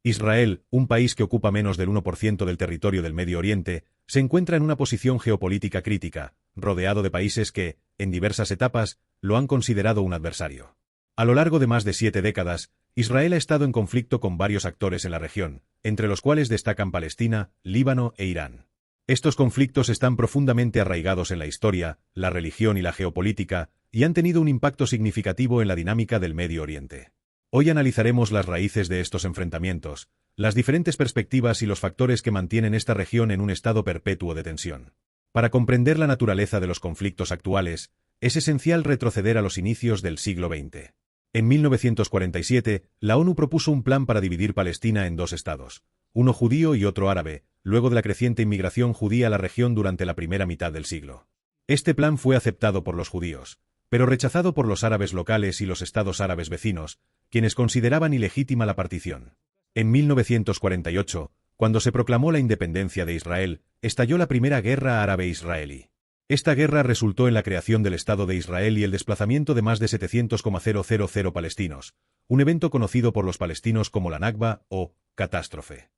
Israel, un país que ocupa menos del 1% del territorio del Medio Oriente, se encuentra en una posición geopolítica crítica, rodeado de países que, en diversas etapas, lo han considerado un adversario. A lo largo de más de 7 décadas, Israel ha estado en conflicto con varios actores en la región, entre los cuales destacan Palestina, Líbano e Irán. Estos conflictos están profundamente arraigados en la historia, la religión y la geopolítica, y han tenido un impacto significativo en la dinámica del Medio Oriente. Hoy analizaremos las raíces de estos enfrentamientos, las diferentes perspectivas y los factores que mantienen esta región en un estado perpetuo de tensión. Para comprender la naturaleza de los conflictos actuales, es esencial retroceder a los inicios del siglo XX. En 1947, la ONU propuso un plan para dividir Palestina en 2 estados, uno judío y otro árabe, luego de la creciente inmigración judía a la región durante la primera mitad del siglo. Este plan fue aceptado por los judíos, pero rechazado por los árabes locales y los estados árabes vecinos, quienes consideraban ilegítima la partición. En 1948, cuando se proclamó la independencia de Israel, estalló la primera guerra árabe-israelí. Esta guerra resultó en la creación del Estado de Israel y el desplazamiento de más de 700,000 palestinos, un evento conocido por los palestinos como la Nakba o catástrofe.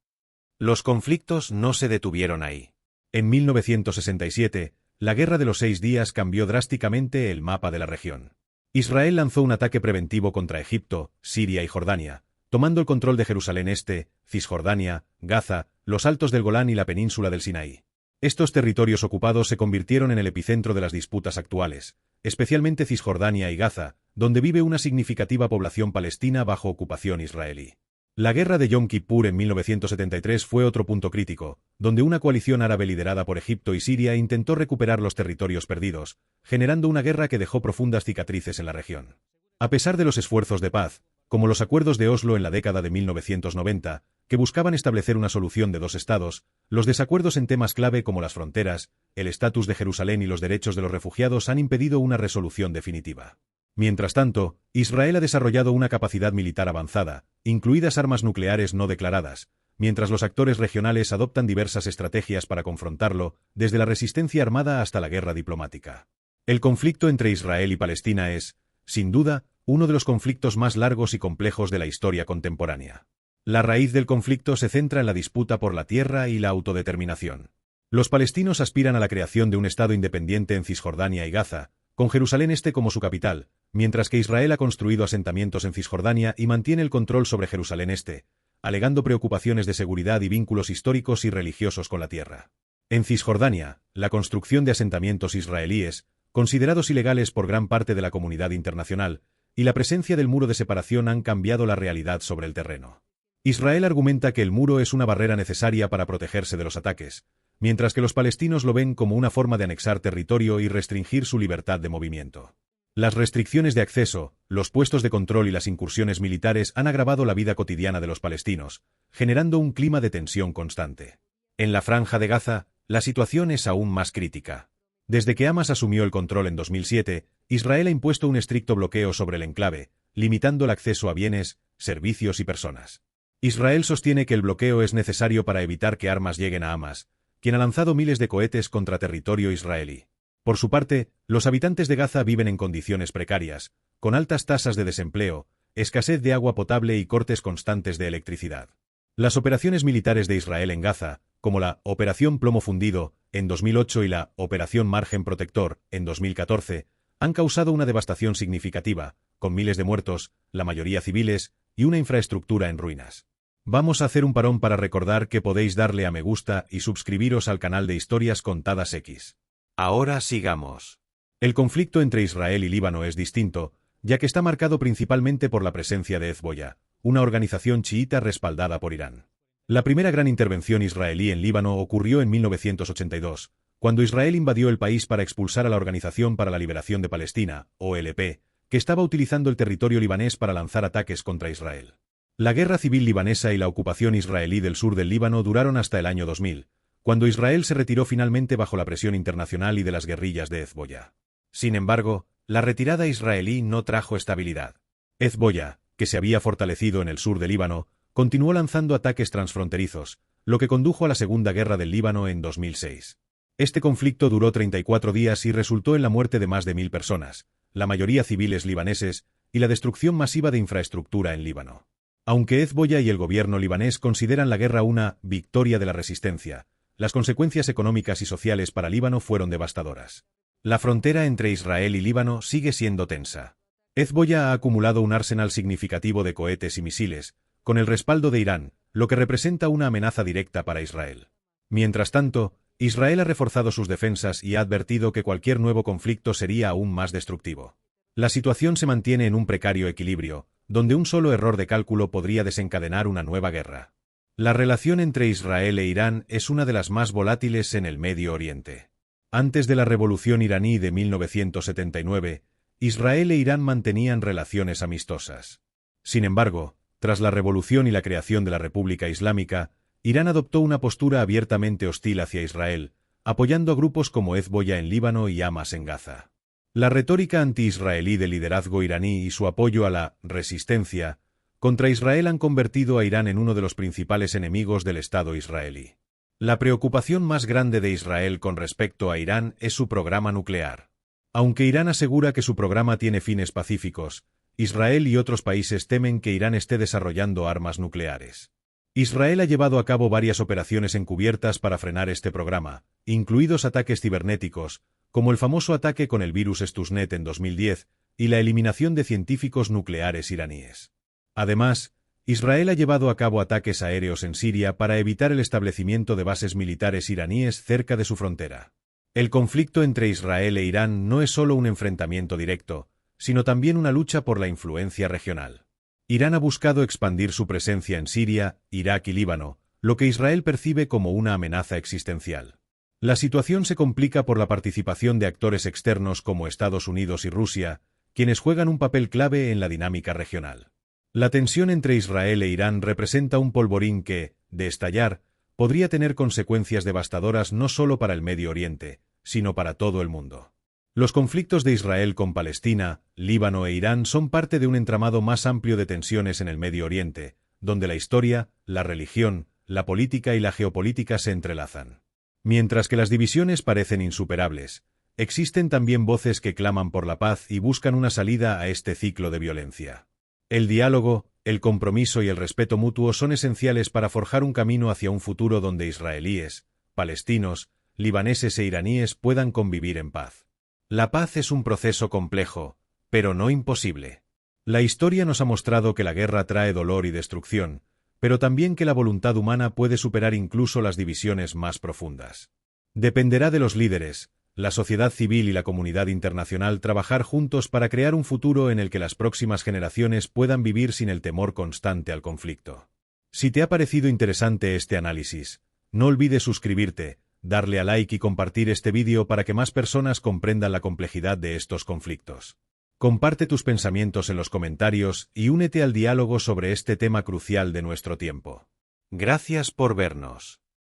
Los conflictos no se detuvieron ahí. En 1967, la Guerra de los 6 días cambió drásticamente el mapa de la región. Israel lanzó un ataque preventivo contra Egipto, Siria y Jordania, tomando el control de Jerusalén Este, Cisjordania, Gaza, los Altos del Golán y la península del Sinaí. Estos territorios ocupados se convirtieron en el epicentro de las disputas actuales, especialmente Cisjordania y Gaza, donde vive una significativa población palestina bajo ocupación israelí. La guerra de Yom Kippur en 1973 fue otro punto crítico, donde una coalición árabe liderada por Egipto y Siria intentó recuperar los territorios perdidos, generando una guerra que dejó profundas cicatrices en la región. A pesar de los esfuerzos de paz, como los acuerdos de Oslo en la década de 1990, que buscaban establecer una solución de 2 estados, los desacuerdos en temas clave como las fronteras, el estatus de Jerusalén y los derechos de los refugiados han impedido una resolución definitiva. Mientras tanto, Israel ha desarrollado una capacidad militar avanzada, incluidas armas nucleares no declaradas, mientras los actores regionales adoptan diversas estrategias para confrontarlo, desde la resistencia armada hasta la guerra diplomática. El conflicto entre Israel y Palestina es, sin duda, uno de los conflictos más largos y complejos de la historia contemporánea. La raíz del conflicto se centra en la disputa por la tierra y la autodeterminación. Los palestinos aspiran a la creación de un Estado independiente en Cisjordania y Gaza, con Jerusalén Este como su capital, mientras que Israel ha construido asentamientos en Cisjordania y mantiene el control sobre Jerusalén Este, alegando preocupaciones de seguridad y vínculos históricos y religiosos con la tierra. En Cisjordania, la construcción de asentamientos israelíes, considerados ilegales por gran parte de la comunidad internacional, y la presencia del muro de separación han cambiado la realidad sobre el terreno. Israel argumenta que el muro es una barrera necesaria para protegerse de los ataques, mientras que los palestinos lo ven como una forma de anexar territorio y restringir su libertad de movimiento. Las restricciones de acceso, los puestos de control y las incursiones militares han agravado la vida cotidiana de los palestinos, generando un clima de tensión constante. En la Franja de Gaza, la situación es aún más crítica. Desde que Hamas asumió el control en 2007, Israel ha impuesto un estricto bloqueo sobre el enclave, limitando el acceso a bienes, servicios y personas. Israel sostiene que el bloqueo es necesario para evitar que armas lleguen a Hamas, quien ha lanzado miles de cohetes contra territorio israelí. Por su parte, los habitantes de Gaza viven en condiciones precarias, con altas tasas de desempleo, escasez de agua potable y cortes constantes de electricidad. Las operaciones militares de Israel en Gaza, como la Operación Plomo Fundido, en 2008 y la Operación Margen Protector, en 2014, han causado una devastación significativa, con miles de muertos, la mayoría civiles, y una infraestructura en ruinas. Vamos a hacer un parón para recordar que podéis darle a me gusta y suscribiros al canal de Historias Contadas X. Ahora sigamos. El conflicto entre Israel y Líbano es distinto, ya que está marcado principalmente por la presencia de Hezbollah, una organización chiita respaldada por Irán. La primera gran intervención israelí en Líbano ocurrió en 1982, cuando Israel invadió el país para expulsar a la Organización para la Liberación de Palestina, OLP, que estaba utilizando el territorio libanés para lanzar ataques contra Israel. La guerra civil libanesa y la ocupación israelí del sur del Líbano duraron hasta el año 2000, cuando Israel se retiró finalmente bajo la presión internacional y de las guerrillas de Hezbollah. Sin embargo, la retirada israelí no trajo estabilidad. Hezbollah, que se había fortalecido en el sur del Líbano, continuó lanzando ataques transfronterizos, lo que condujo a la Segunda Guerra del Líbano en 2006. Este conflicto duró 34 días y resultó en la muerte de más de 1000 personas, la mayoría civiles libaneses, y la destrucción masiva de infraestructura en Líbano. Aunque Hezbollah y el gobierno libanés consideran la guerra una victoria de la resistencia, las consecuencias económicas y sociales para Líbano fueron devastadoras. La frontera entre Israel y Líbano sigue siendo tensa. Hezbollah ha acumulado un arsenal significativo de cohetes y misiles, con el respaldo de Irán, lo que representa una amenaza directa para Israel. Mientras tanto, Israel ha reforzado sus defensas y ha advertido que cualquier nuevo conflicto sería aún más destructivo. La situación se mantiene en un precario equilibrio, donde un solo error de cálculo podría desencadenar una nueva guerra. La relación entre Israel e Irán es una de las más volátiles en el Medio Oriente. Antes de la revolución iraní de 1979, Israel e Irán mantenían relaciones amistosas. Sin embargo, tras la revolución y la creación de la República Islámica, Irán adoptó una postura abiertamente hostil hacia Israel, apoyando a grupos como Hezbollah en Líbano y Hamas en Gaza. La retórica anti-israelí del liderazgo iraní y su apoyo a la resistencia contra Israel han convertido a Irán en uno de los principales enemigos del Estado israelí. La preocupación más grande de Israel con respecto a Irán es su programa nuclear. Aunque Irán asegura que su programa tiene fines pacíficos, Israel y otros países temen que Irán esté desarrollando armas nucleares. Israel ha llevado a cabo varias operaciones encubiertas para frenar este programa, incluidos ataques cibernéticos, como el famoso ataque con el virus Stuxnet en 2010 y la eliminación de científicos nucleares iraníes. Además, Israel ha llevado a cabo ataques aéreos en Siria para evitar el establecimiento de bases militares iraníes cerca de su frontera. El conflicto entre Israel e Irán no es solo un enfrentamiento directo, sino también una lucha por la influencia regional. Irán ha buscado expandir su presencia en Siria, Irak y Líbano, lo que Israel percibe como una amenaza existencial. La situación se complica por la participación de actores externos como Estados Unidos y Rusia, quienes juegan un papel clave en la dinámica regional. La tensión entre Israel e Irán representa un polvorín que, de estallar, podría tener consecuencias devastadoras no solo para el Medio Oriente, sino para todo el mundo. Los conflictos de Israel con Palestina, Líbano e Irán son parte de un entramado más amplio de tensiones en el Medio Oriente, donde la historia, la religión, la política y la geopolítica se entrelazan. Mientras que las divisiones parecen insuperables, existen también voces que claman por la paz y buscan una salida a este ciclo de violencia. El diálogo, el compromiso y el respeto mutuo son esenciales para forjar un camino hacia un futuro donde israelíes, palestinos, libaneses e iraníes puedan convivir en paz. La paz es un proceso complejo, pero no imposible. La historia nos ha mostrado que la guerra trae dolor y destrucción, pero también que la voluntad humana puede superar incluso las divisiones más profundas. Dependerá de los líderes, la sociedad civil y la comunidad internacional trabajar juntos para crear un futuro en el que las próximas generaciones puedan vivir sin el temor constante al conflicto. Si te ha parecido interesante este análisis, no olvides suscribirte, darle a like y compartir este vídeo para que más personas comprendan la complejidad de estos conflictos. Comparte tus pensamientos en los comentarios y únete al diálogo sobre este tema crucial de nuestro tiempo. Gracias por vernos.